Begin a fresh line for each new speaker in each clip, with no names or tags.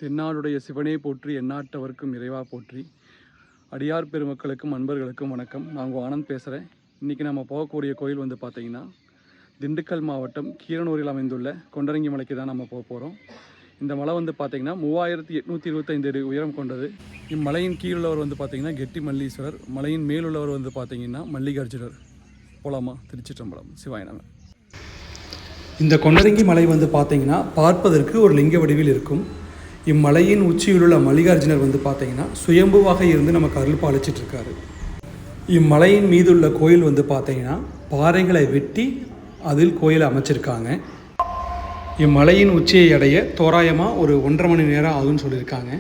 தென்னாடுடைய சிவனே போற்றி, எந்நாட்டவர்க்கும் இறைவா போற்றி. அடியார் பெருமக்களுக்கும் அன்பர்களுக்கும் வணக்கம். நான் உங்கள் ஆனந்த் பேசுகிறேன். இன்றைக்கி நம்ம போகக்கூடிய கோயில் வந்து பார்த்திங்கன்னா திண்டுக்கல் மாவட்டம் கீரனூரில் அமைந்துள்ள கொண்டரங்கி மலைக்கு தான் நம்ம போக போகிறோம். இந்த மலை வந்து பார்த்திங்கன்னா 3825 அடி உயரம் கொண்டது. இம்மலையின் கீழுள்ளவர் வந்து பார்த்திங்கன்னா கெட்டி மல்லீஸ்வரர், மலையின் மேலுள்ளவர் வந்து பார்த்திங்கன்னா மல்லிகார்ஜுனர். போலாமா? திருச்சிற்றம்பலம். சிவாயனங்க. இந்த கொண்டரங்கி மலை வந்து பார்த்திங்கன்னா பார்ப்பதற்கு ஒரு லிங்க வடிவில் இருக்கும். இம்மலையின் உச்சியிலுள்ள மல்லிகார்ஜுனர் வந்து பார்த்திங்கன்னா சுயம்புவாக இருந்து நமக்கு அருள் பாலிச்சிட்ருக்காரு. இம்மலையின் மீதுள்ள கோயில் வந்து பார்த்திங்கன்னா பாறைகளை வெட்டி அதில் கோயிலை அமைச்சிருக்காங்க. இம்மலையின் உச்சியை அடைய தோராயமாக ஒரு 1.5 மணி நேரம் ஆகும்னு சொல்லியிருக்காங்க.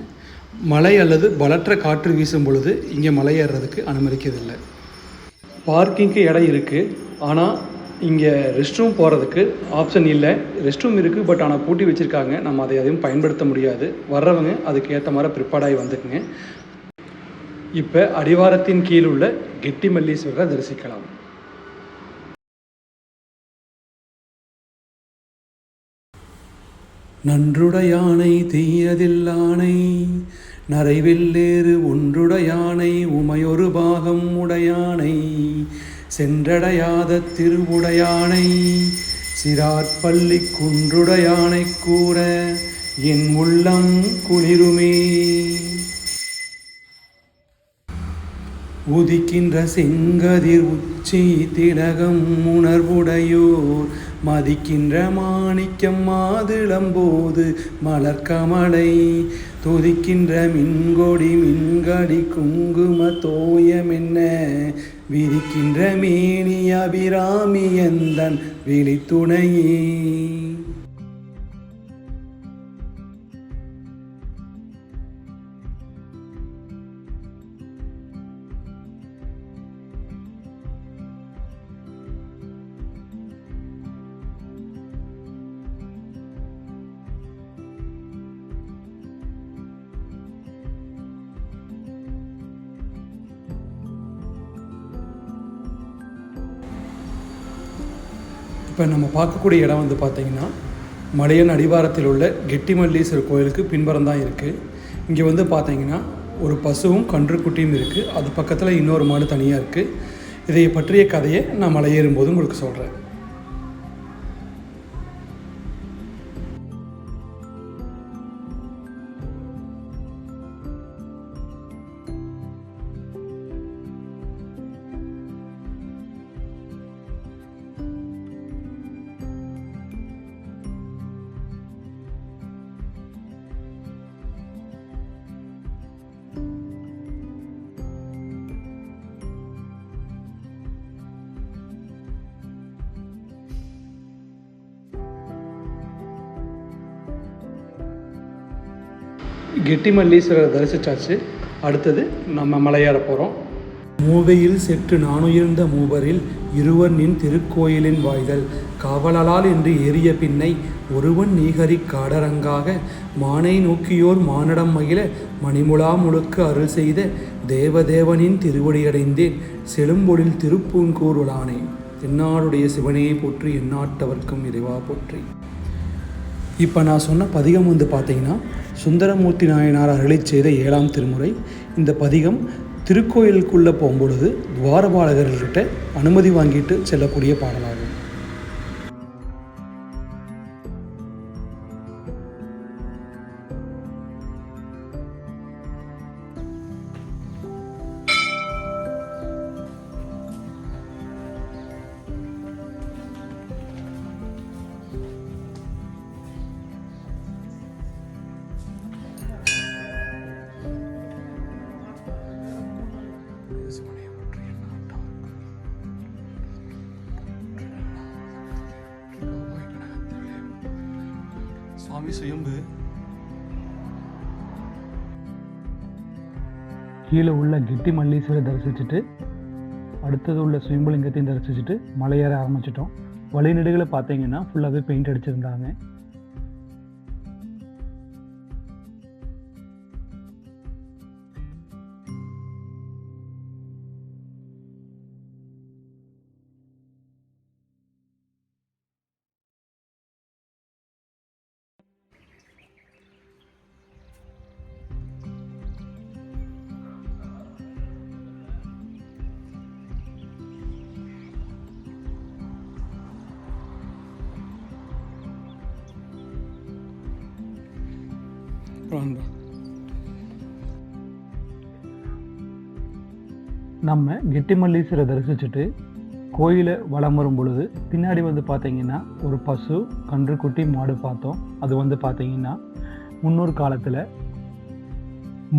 மலை அல்லது பலற்ற காற்று வீசும் பொழுது இங்கே மலை ஏறுறதுக்கு அனுமதிக்கிறதில்லை. பார்க்கிங்க்கு இடம் இருக்குது, ஆனால் இங்கே ரெஸ்ட் ரூம் போகிறதுக்கு ஆப்ஷன் இல்லை. ரெஸ்ட் ரூம் இருக்குது, பட் ஆனால் பூட்டி வச்சுருக்காங்க. நம்ம அதை எதையும் பயன்படுத்த முடியாது. வர்றவங்க அதுக்கு ஏற்ற மாதிரி ப்ரிப்பேர்டாகி வந்துக்குங்க. இப்போ அடிவாரத்தின் கீழ் உள்ள கெட்டி மல்லீஸ்வரரை தரிசிக்கலாம். நன்றுடையானை தீயதில்லானை நரைவெல்லேறு ஒன்றுடையானை உமையொரு பாகம் உடையானை சென்றடையாத திருவுடையானை சிறார்பள்ளி குன்றுடையானை கூற என் உள்ளம் குளிருமே. உதிக்கின்ற செங்கதிர் உச்சி திலகம் உணர்வுடையோர் மதிக்கின்ற மாணிக்கம் மாதுளம்போது மலர்கமலை துதிக்கின்ற மின்கொடி மின்கடி குங்கும தோயமென்ன விதிக்கின்ற மேனி அபிராமி எந்தன் விழித்துணையே. இப்போ நம்ம பார்க்கக்கூடிய இடம் வந்து பார்த்திங்கன்னா மலையின் அடிவாரத்தில் உள்ள கெட்டி மல்லீஸ்வரர் கோயிலுக்கு பின்புறம் தான் இருக்குது. இங்கே வந்து பார்த்திங்கன்னா ஒரு பசுவும் கன்றுக்குட்டியும் இருக்குது. அது பக்கத்தில் இன்னொரு மாடு தனியாக இருக்குது. இதை பற்றிய கதையை நான் மலையேறும்போது உங்களுக்கு சொல்கிறேன். கெட்டி மல்லீஸ்வரரை தரிசித்தாச்சு. அடுத்தது நம்ம மலையேற போகிறோம். மூவையில் செற்று நானுயர்ந்த மூவரில் இருவர் நின் திருக்கோயிலின் வாய்தல் காவலால் என்று ஏறிய பின்னை ஒருவன் நீகரி காடரங்காக மானை நோக்கியோர் மானடம் மகிழ மணிமுலா முழுக்க அருள் செய்த தேவதேவனின் திருவடியடைந்தேன் செழும்பொழில் திருப்பூங்கூருளானே. தென்னாடுடைய சிவனையை போற்றி, எந்நாட்டவர்க்கும் இறைவா போற்றி. இப்போ நான் சொன்ன பதிகம் வந்து பார்த்திங்கன்னா சுந்தரமூர்த்தி நாயனார் அருளை செய்த 7ஆம் திருமுறை. இந்த பதிகம் திருக்கோயிலுக்குள்ளே போகும்பொழுது துவாரபாலகர்கள்கிட்ட அனுமதி வாங்கிட்டு செல்லக்கூடிய பாடலாகும். சுவாமி சுயம்பு கீழே உள்ள கெட்டி மல்லீஸ்வரரை தரிசிச்சுட்டு அடுத்தது உள்ள சுயம்புலிங்கத்தையும் தரிசிச்சுட்டு மலையேற ஆரம்பிச்சிட்டோம். வழிநெடுகளை பார்த்தீங்கன்னா ஃபுல்லாகவே பெயிண்ட் அடிச்சிருந்தாங்க. நம்ம கெட்டிமல்லீஸ்வரை தரிசிச்சுட்டு கோயிலை வலம் வரும் பொழுது பின்னாடி வந்து பார்த்தீங்கன்னா ஒரு பசு கன்றுக்குட்டி மாடு பார்த்தோம். அது வந்து பார்த்தீங்கன்னா முன்னொரு காலத்தில்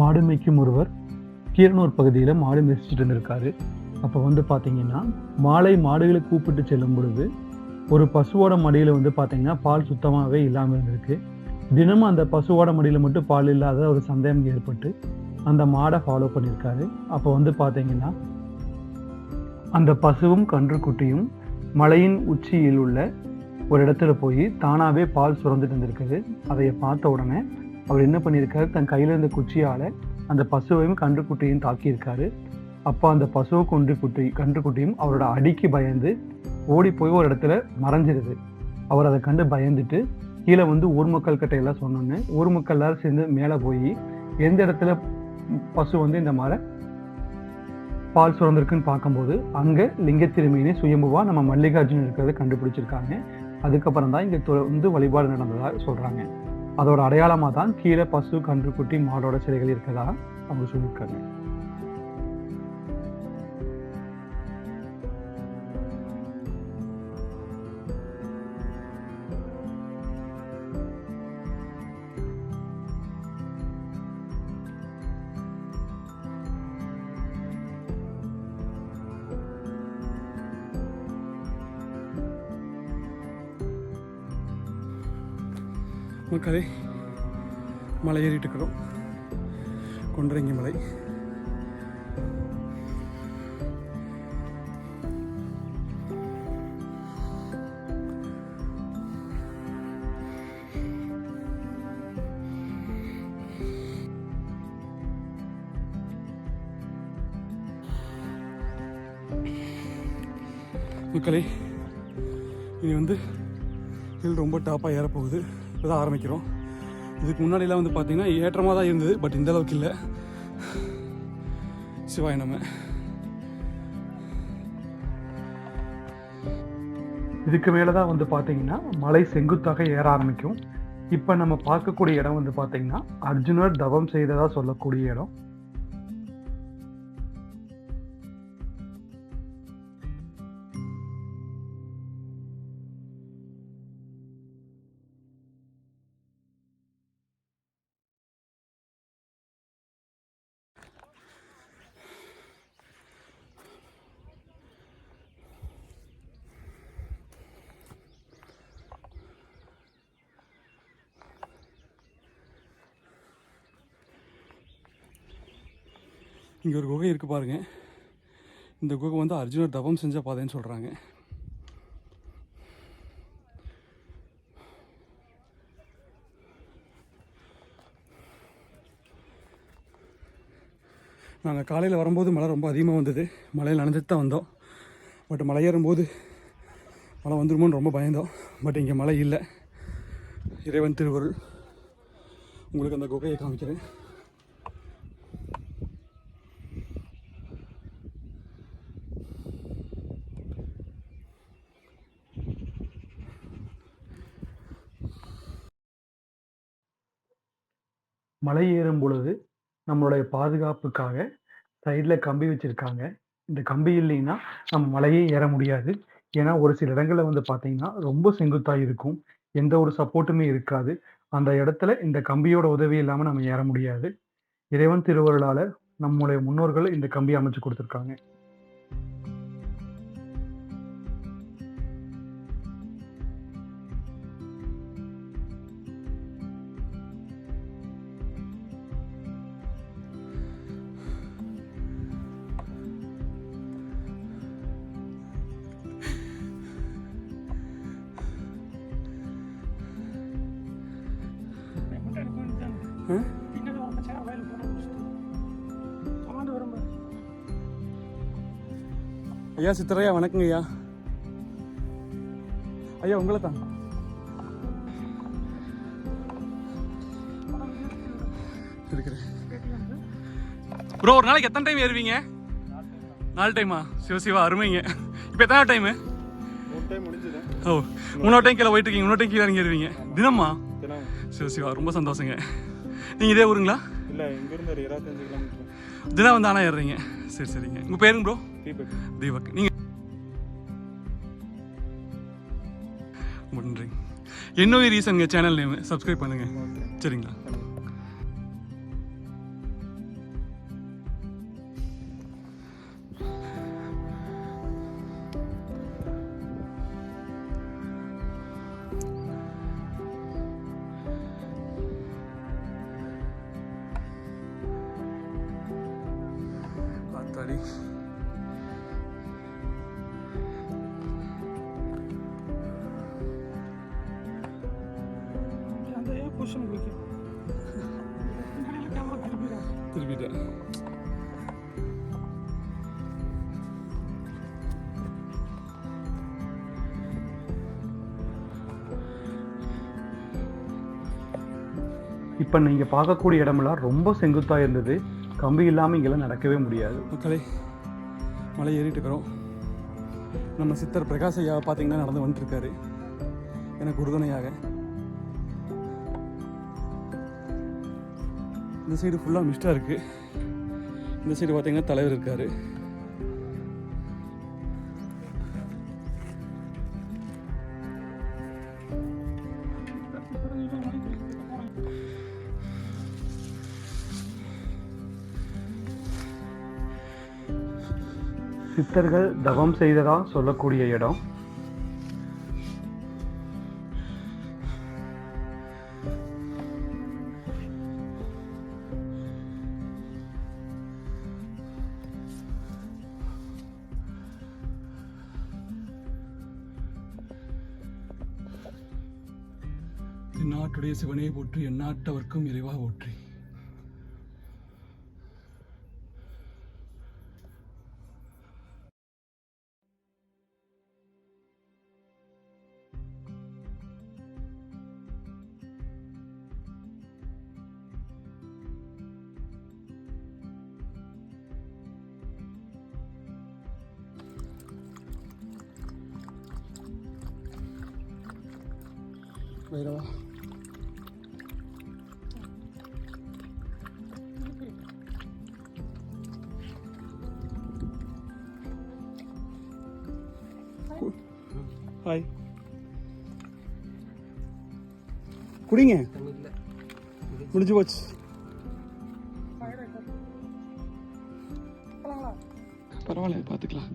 மாடு மேய்க்கும் ஒருவர் கீரனூர் பகுதியில் மாடு மேய்ச்சிட்டு இருந்திருக்காரு. அப்போ வந்து பார்த்தீங்கன்னா மாலை மாடுகளை கூப்பிட்டு செல்லும் பொழுது ஒரு பசுவோட மடியில் வந்து பார்த்தீங்கன்னா பால் சுத்தமாகவே இல்லாமல் இருந்திருக்கு. தினமும் அந்த பசுவோட மடியில் மட்டும் பால் இல்லாத ஒரு சந்தேகம் ஏற்பட்டு அந்த மாடை ஃபாலோ பண்ணியிருக்காரு. அப்போ வந்து பார்த்தீங்கன்னா அந்த பசுவும் கன்றுக்குட்டியும் மலையின் உச்சியில் உள்ள ஒரு இடத்துல போய் தானாகவே பால் சுரந்துட்டு இருந்திருக்குது. அதை பார்த்த உடனே அவர் என்ன பண்ணியிருக்காரு, தன் கையில் இருந்த குச்சியால் அந்த பசுவையும் கன்றுக்குட்டியும் தாக்கியிருக்காரு. அப்போ அந்த பசுவும் கன்றுக்குட்டியும் அவரோட அடிக்கு பயந்து ஓடி போய் ஒரு இடத்துல மறைஞ்சிருது. அவர் அதை கண்டு பயந்துட்டு கீழே வந்து ஊர் மக்கள் கிட்ட எல்லாம் சொன்னோன்னு ஊர் மக்கள் எல்லாரும் சேர்ந்து மேலே போய் எந்த இடத்துல பசு வந்து இந்த மாதிரி பால் சுரந்திருக்குன்னு பார்க்கும்போது அங்கே லிங்க திருமேனி சுயம்புவா நம்ம மல்லிகார்ஜுன் இருக்கிறத கண்டுபிடிச்சிருக்காங்க. அதுக்கப்புறம் தான் இங்கே வந்து வழிபாடு நடந்ததாக சொல்கிறாங்க. அதோட அடையாளமாக தான் கீழே பசு கன்றுக்குட்டி மாடோட சிலைகள் இருக்கதா அவங்க சொல்லியிருக்காங்க. மக்களே, மலை ஏறிட்டு இருக்கிறோம். கொண்டரங்கி மலை. மக்களே, இனி வந்து ஹில் ரொம்ப டாப்பாக ஏறப்போகுது. இப்போ தான் ஆரம்பிக்கிறோம். இதுக்கு முன்னாடிலாம் வந்து பார்த்தீங்கன்னா ஏற்றமாக தான் இருந்தது, பட் இந்த அளவுக்கு இல்லை. சிவாய நம்ம இதுக்கு மேலே தான் வந்து பார்த்தீங்கன்னா மலை செங்குத்தாக ஏற ஆரம்பிக்கும். இப்போ நம்ம பார்க்கக்கூடிய இடம் வந்து பார்த்தீங்கன்னா அர்ஜுனர் தவம் செய்ததாக சொல்லக்கூடிய இடம். இங்கே ஒரு குகை இருக்குது பாருங்கள். இந்த குகை வந்து அர்ஜுனர் தவம் செஞ்ச பாதைன்னு சொல்கிறாங்க. நாங்கள் காலையில் வரும்போது மழை ரொம்ப அதிகமாக வந்தது. மழையில் நனைஞ்சிட்டு தான் வந்தோம். பட் மலை ஏறும்போது மழை வந்துருமோன்னு ரொம்ப பயந்தோம். பட் இங்கே மழை இல்லை. இறைவன் திருவருள். உங்களுக்கு அந்த குகையை காமிக்கிறேன். மலை ஏறும் பொழுது நம்மளுடைய பாதுகாப்புக்காக சைடில் கம்பி வச்சுருக்காங்க. இந்த கம்பி இல்லைன்னா நம்ம மலையே ஏற முடியாது. ஏன்னா ஒரு சில இடங்களில் வந்து பார்த்திங்கன்னா ரொம்ப செங்குத்தாக இருக்கும், எந்த ஒரு சப்போர்ட்டுமே இருக்காது. அந்த இடத்துல இந்த கம்பியோட உதவி இல்லாமல் நம்ம ஏற முடியாது. இறைவன் திருவருளால் நம்முடைய முன்னோர்கள் இந்த கம்பி அமைச்சு கொடுத்துருக்காங்க. ஐயா சித்தரையா, வணக்கங்க ஐயா. ஐயா உங்களை தான் இருக்கிறேன் ப்ரோ. ஒரு நாளைக்கு எத்தனை டைம் ஏறுவீங்க? 4 டைமா? சிவசிவா, அருமைங்க. இப்போ எத்தனை டைமு?
3 டைம் முடிஞ்சது.
ஓ, 3வது டைம் கீழே போயிட்டு இருக்கீங்க. 3வது டைம் கீழே இறங்கி ஏறுவீங்க தினமா? சிவசிவா, ரொம்ப சந்தோஷங்க. நீங்கள் இதே ஊருங்களா?
இல்லை, இங்கேருந்து ஒரு 25 கிலோமீட்டர்.
தினம் வந்து ஆனால் ஏறுறீங்க. சரி சரிங்க. உங்கள் பேருங்க ப்ரோ?
தீபக்.
தீபக். நீங்கள் நன்றிங்க. என்னோட ரீசன்ங்க சேனல் நேம் சப்ஸ்கிரைப் பண்ணுங்கள். சரிங்களா? பார்த்தாடி திருப்பிட்டேன். இப்போ நீங்கள் பார்க்கக்கூடிய இடமெல்லாம் ரொம்ப செங்குத்தாக இருந்தது. கம்பி இல்லாமல் இங்கெல்லாம் நடக்கவே முடியாது. மக்களே, மலை ஏறிட்டு இருக்கிறோம். நம்ம சித்தர் பிரகாஷ் ஐயா பார்த்தீங்கன்னா நடந்து வந்துட்டுருக்காரு எனக்கு உறுதுணையாக. இந்த சைடு ஃபுல்லாக மிஸ்டாக இருக்குது. இந்த சைடு பார்த்தீங்கன்னா தலைவர் இருக்கார். சித்தர்கள் தவம் செய்ததா சொல்லக்கூடிய இடம். நாட்டுடைய சிவனை போற்றி, எந்நாட்டவர்க்கும் இறைவா போற்றி. பைரவா, ஹாய். குடிங்க, முடிஞ்சு போச்சு. பரவாயில்ல, பார்த்துக்கலாம்.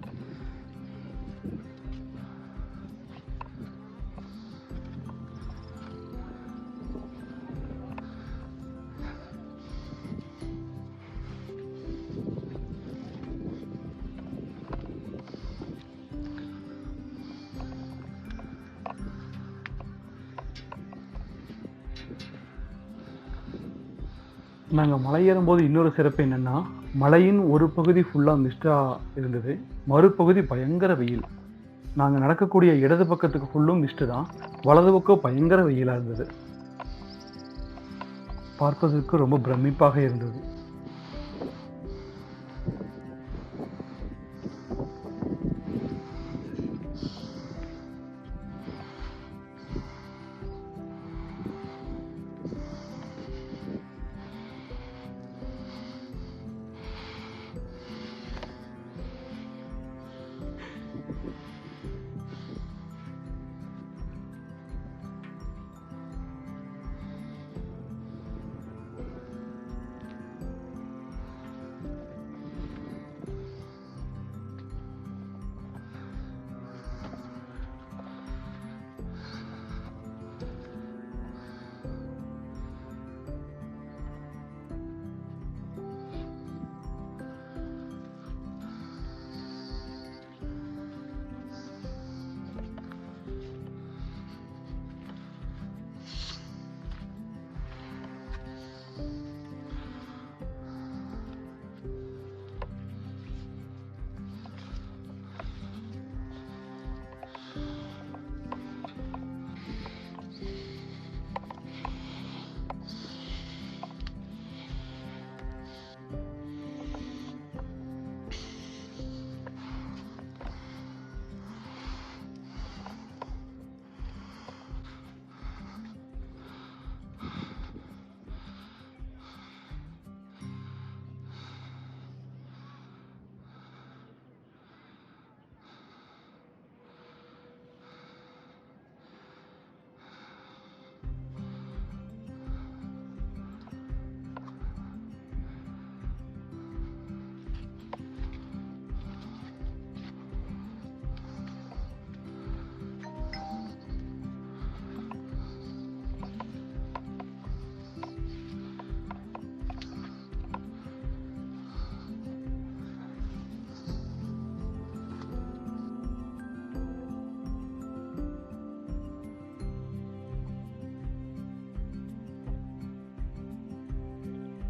நாங்கள் மலை ஏறும்போது இன்னொரு சிறப்பு என்னென்னா, மலையின் ஒரு பகுதி ஃபுல்லாக மிஸ்டாக இருந்தது, மறுபகுதி பயங்கர வெயில். நாங்கள் நடக்கக்கூடிய இடது பக்கத்துக்கு ஃபுல்லும் மிஸ்ட்டு தான், வலது பக்கம் பயங்கர வெயிலாக இருந்தது. பார்ப்பதற்கு ரொம்ப பிரமிப்பாக இருந்தது.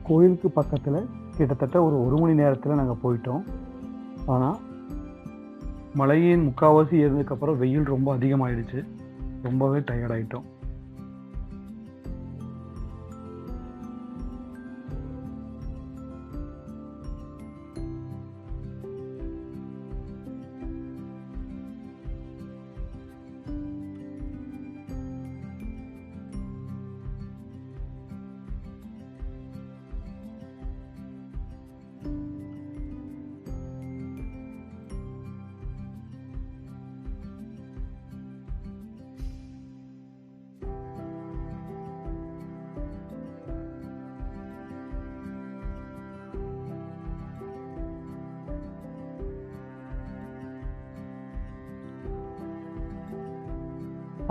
கோயிலுக்கு பக்கத்தில் கிட்டத்தட்ட ஒரு மணி நேரத்தில் நாங்கள் போயிட்டோம். ஆனால் மலையின் முக்கால்வாசி ஏறினதுக்கப்புறம் வெயில் ரொம்ப அதிகமாகிடுச்சு. ரொம்பவே டயர்டாயிட்டோம்.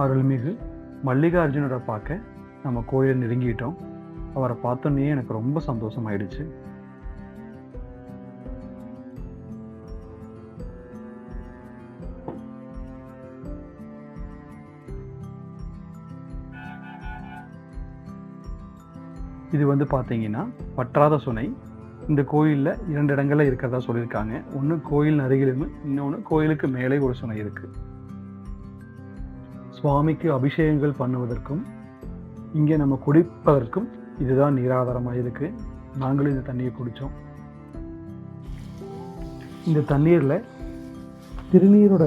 அருள்மிகு மல்லிகார்ஜுனரை பார்க்க நம்ம கோயிலை நெருங்கிட்டோம். அவரை பார்த்தோன்னே எனக்கு ரொம்ப சந்தோஷமாயிடுச்சு. இது பார்த்தீங்கன்னா வற்றாத சுனை. இந்த கோயிலில் 2 இடங்கள்ல இருக்கிறதா சொல்லியிருக்காங்க. ஒன்று கோயில் அருகிலும், இன்னொன்று கோயிலுக்கு மேலே ஒரு சுனை இருக்கு. சுவாமிக்கு அபிஷேகங்கள் பண்ணுவதற்கும் இங்கே நம்ம குடிப்பதற்கும் இதுதான் நீராதாரமாக இருக்கு. நாங்களும் இந்த தண்ணியை குடித்தோம். இந்த தண்ணீரில் திருநீரோட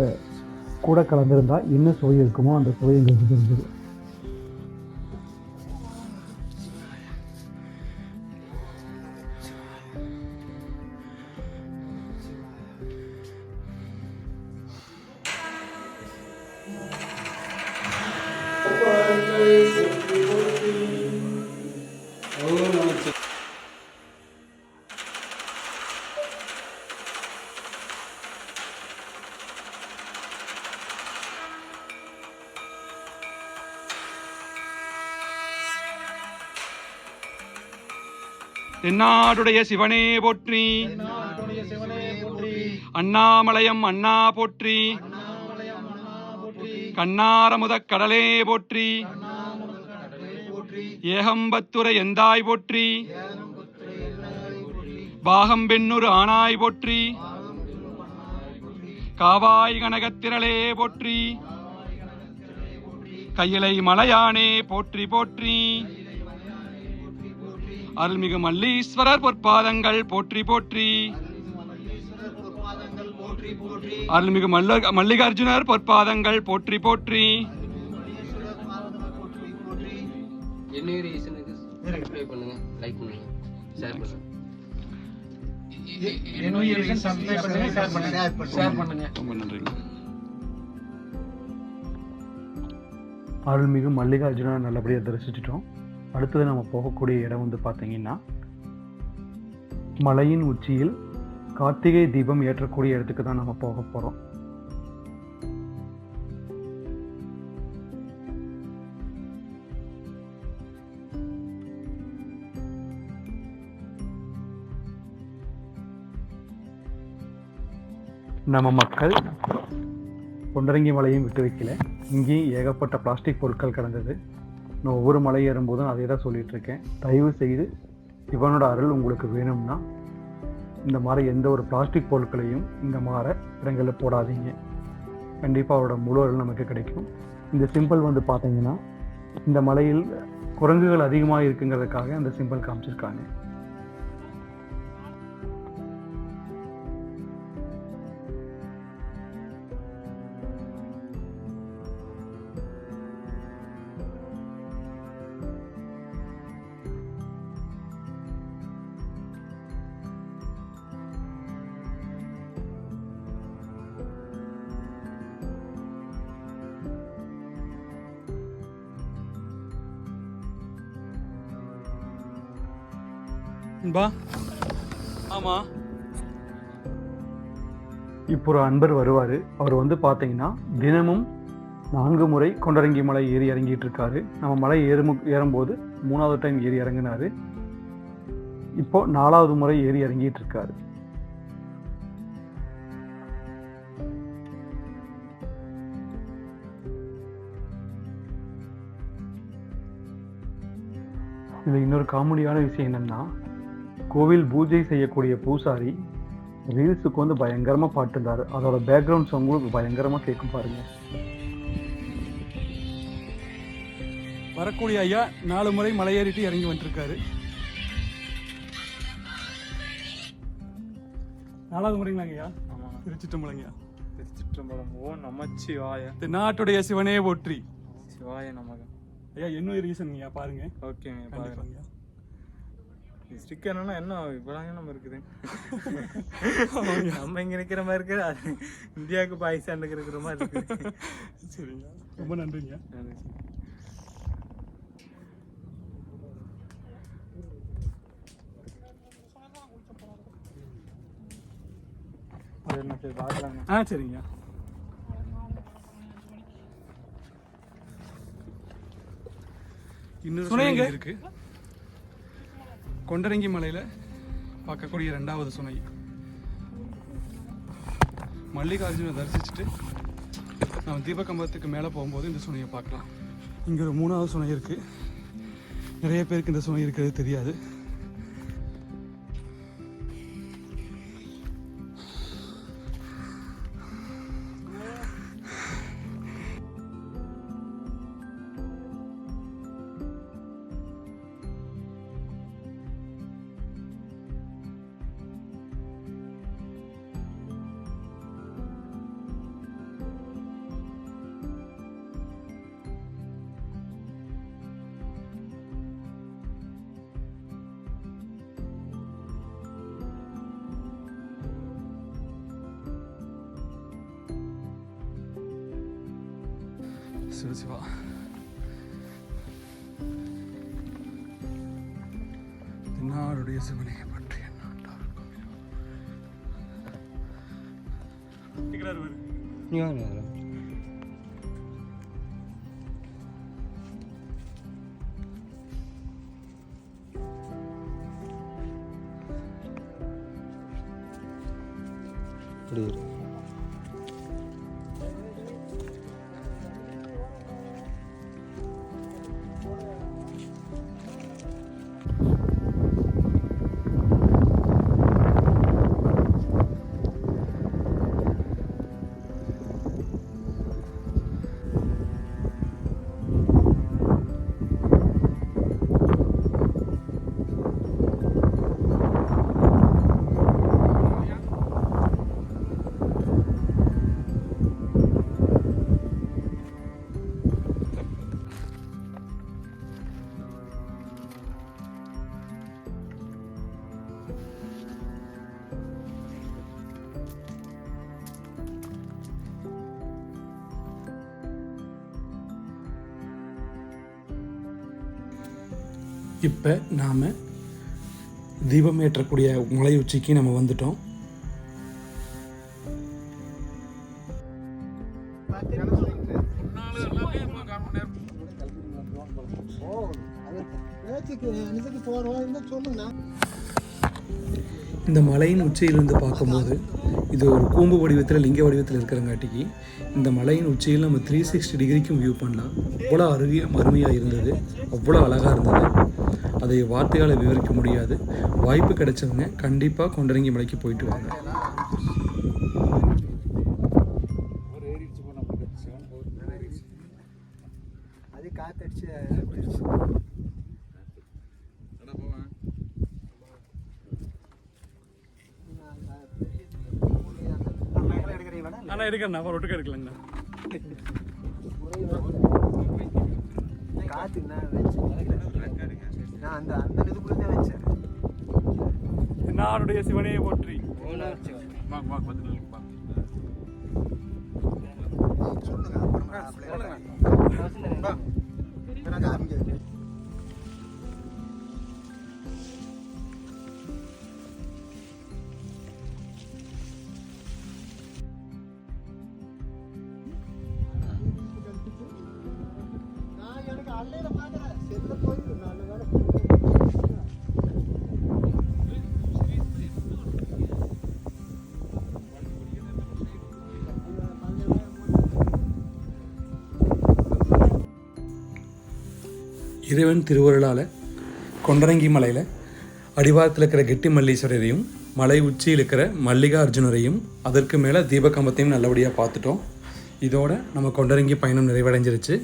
கூட கலந்திருந்தா என்ன சுவை இருக்குமோ அந்த சுவை எங்களுக்கு தெரிஞ்சது.
தென்னாடுடைய சிவனே போற்றி, அண்ணாமலையம் அண்ணா போற்றி, கண்ணாரமுதக் கடலே போற்றி, ஏகம்பத்துரை எந்தாய் போற்றி, பாகம்பெண்ணூர் ஆனாய் போற்றி, காவாய் கனகத்திரளே போற்றி, கையிலை மலையானே போற்றி போற்றி, அருள்மிகு மல்லீஸ்வரர் பொற்பாதங்கள் போற்றி போற்றி, அருள்மிகு மல்லிகார்ஜுனர் பொற்பாதங்கள் போற்றி போற்றி.
அருள்மிகு மல்லிகார்ஜுனர் நல்லபடியாக தரிசிச்சிட்டோம். அடுத்தது நம்ம போகக்கூடிய இடம் பார்த்தீங்கன்னா மலையின் உச்சியில் கார்த்திகை தீபம் ஏற்றக்கூடிய இடத்துக்கு தான் நம்ம போக போகிறோம். நம்ம மக்கள் பொண்டரங்கி மலையும் விட்டு வைக்கல. இங்கேயும் ஏகப்பட்ட பிளாஸ்டிக் பொருட்கள் கிடந்தது. நான் ஒவ்வொரு மலை ஏறும்போதும் அதே தான் சொல்லிட்டு இருக்கேன். தயவு செய்து சிவனோட அருள் உங்களுக்கு வேணும்னா இந்த மாதிரி எந்த ஒரு பிளாஸ்டிக் பொருட்களையும் இந்த மாதிரி இடங்களில் போடாதீங்க. கண்டிப்பாக அவரோட முழு அருள் நமக்கு கிடைக்கும். இந்த சிம்பிள் பார்த்தீங்கன்னா இந்த மலையில் குரங்குகள் அதிகமாக இருக்குங்கிறதுக்காக அந்த சிம்பிள் காமிச்சிருக்காங்க.
ஆமா,
இப்போ ஒரு அன்பர் வருவார். அவர் பார்த்தீங்கன்னா தினமும் 4 முறை கொண்டரங்கி மலை ஏறி இறங்கிட்டு இருக்காரு. நம்ம மலை ஏறும்போது 3வது டைம் ஏறி இறங்கினாரு. இப்போ 4வது முறை ஏறி இறங்கிட்டு இருக்காரு. இதில் இன்னொரு காமெடியான விஷயம் என்னன்னா, கோவில் பூஜை செய்யக்கூடிய பூசாரி ரீல்ஸுக்கு வந்து பயங்கரமாக பாட்டுருந்தார். அதோட பேக்ரவுண்ட் சாங்கும் பயங்கரமாக கேட்கும் பாருங்க. வரக்கூடிய ஐயா 4 முறை மலையேறிட்டு இறங்கி வந்துருக்காரு. 4வது முறைங்களாங்க ஐயா?
ஆமாம்.
திருச்சிற்றம்பலங்கய்யா.
திருச்சிற்றம்பலம். ஓ நமச்சிவாய.
நாட்டுடைய சிவனே போற்றி.
சிவாய நமகம்.
ஐயா என்ன ரீசன்ங்கய்யா பாருங்க.
ஓகேங்க பாருங்க. ஸ்டிக் என்னன்னா என்ன இவ்வளோ நம்ம இருக்குது. நம்ம இங்கே நிற்கிற மாதிரி இருக்குது, அது இந்தியாவுக்கு பாகிஸ்தானுக்கு இருக்கிற மாதிரி இருக்குது.
சரிங்க, ரொம்ப நன்றிங்க.
அது என்ன சரி பார்க்கலாங்க.
சரிங்க. இன்னொரு சுனை இருக்கு. கொண்டரங்கி மலையில் பார்க்கக்கூடிய 2வது சுனை. மல்லிகார்ஜுனை தரிசிச்சுட்டு நம்ம தீபகம்பத்துக்கு மேலே போகும்போது இந்த சுனையை பார்க்கலாம். இங்கே ஒரு 3வது சுனை இருக்குது. நிறைய பேருக்கு இந்த சுனை இருக்கிறது தெரியாது. சிவசிவா. தென்னாடுடைய சிவனை பற்றி இப்போ நாம் தீபம் ஏற்றக்கூடிய மலை உச்சிக்கு நம்ம வந்துட்டோம். இந்த மலையின் உச்சியிலிருந்து பார்க்கும்போது இது ஒரு கூம்பு வடிவத்தில் லிங்க வடிவத்தில் இருக்கிறங்காட்டிக்கு இந்த மலையின் உச்சியில் நம்ம 360 டிகிரிக்கும் வியூ பண்ணலாம். அவ்வளோ அருமையாக இருந்தது, அவ்வளோ அழகாக இருந்தது. அதை வார்த்தையால் விவரிக்க முடியாது. வாய்ப்பு கிடைச்சவங்க கண்டிப்பாக கொண்டரங்கி மலைக்கு போயிட்டு வாங்க. அண்ணா எடுக்கிறேண்ணா, அப்புறம் ஒட்டுக்க எடுக்கலங்கண்ணா. நானுடைய சிவனையை போற்றி. இறைவன் திருவருளால் கொண்டரங்கி மலையில் அடிவாரத்தில் இருக்கிற கெட்டி மல்லீஸ்வரரையும் மலை உச்சியில் இருக்கிற மல்லிகா அர்ஜுனரையும் அதற்கு மேலே தீபகம்பத்தையும் நல்லபடியாக பார்த்துட்டோம். இதோட நம்ம கொண்டரங்கி பயணம் நிறைவடைஞ்சிருச்சு.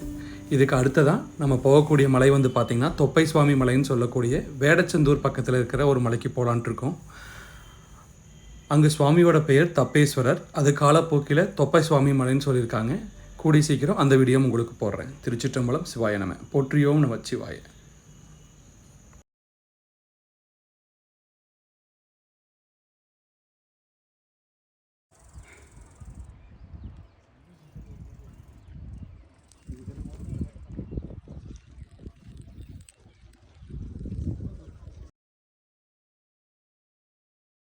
இதுக்கு அடுத்ததான் நம்ம போகக்கூடிய மலை வந்து பார்த்திங்கன்னா தொப்பை சுவாமி மலைன்னு சொல்லக்கூடிய வேடச்சந்தூர் பக்கத்தில் இருக்கிற ஒரு மலைக்கு போகலான்ட்டு இருக்கோம். அங்கு சுவாமியோட பெயர் தப்பேஸ்வரர். அது காலப்போக்கில் தொப்பை சுவாமி மலைன்னு சொல்லியிருக்காங்க. கூடி சீக்கிரம் அந்த வீடியோ உங்களுக்கு போடுறேன். திருச்சிற்றம்பலம் சிவாய நம. போற்றியோம் நமச்சிவாய.